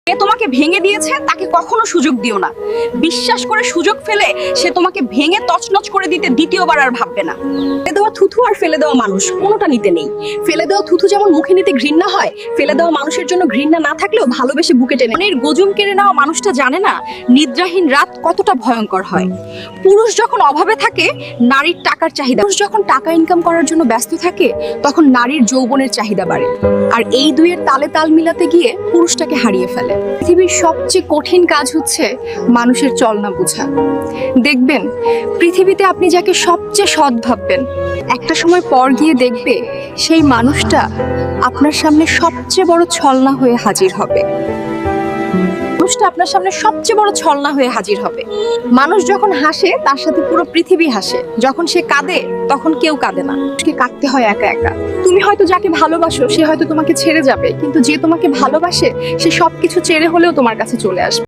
যে তোমাকে ভেঙে দিয়েছে তাকে কখনো সুযোগ দিও না। বিশ্বাস করে সুযোগ ফেলে সে তোমাকে ভেঙে তছনছ করে দিতে দ্বিতীয়বার আর ভাববে না। ফেলে দেওয়া থুথু আর ফেলে দেওয়া মানুষ কোনোটা নিতে নেই। ফেলে দেওয়া থুথু যেমন মুখে নিতে ঘৃণা হয়, ফেলে দেওয়া মানুষের জন্য ঘৃণা না থাকলেও ভালোবেসে বুকে টেনে মনের গজুম কেড়ে নেওয়া মানুষটা জানে না নিদ্রাহীন রাত কতটা ভয়ঙ্কর হয়। পুরুষ যখন অভাবে থাকে নারীর টাকার চাহিদা, পুরুষ যখন টাকা ইনকাম করার জন্য ব্যস্ত থাকে তখন নারীর যৌবনের চাহিদা বাড়ে। আর এই দুইয়ের তালে তাল মিলাতে গিয়ে পুরুষটাকে হারিয়ে ফেলে। পৃথিবীর সবচেয়ে কঠিন কাজ হচ্ছে মানুষের চলনা বোঝা। দেখবেন পৃথিবীতে আপনি যাকে সবচেয়ে সৎ ভাববেন একটা সময় পর গিয়ে দেখবে সেই মানুষটা আপনার সামনে সবচেয়ে বড় ছলনা হয়ে হাজির হবে। মানুষটা আপনার সামনে সবচেয়ে বড় ছলনা হয়ে হাজির হবে। মানুষ যখন হাসে তার সাথে পুরো পৃথিবী হাসে, যখন সে কাঁদে তখন কেউ কাঁদে না। কাঁদতে হয় একা একা। তুমি হয়তো যাকে ভালোবাসো সে হয়তো তোমাকে ছেড়ে যাবে, কিন্তু যে তোমাকে ভালোবাসে সে সবকিছু ছেড়ে হলেও তোমার কাছে চলে আসবে।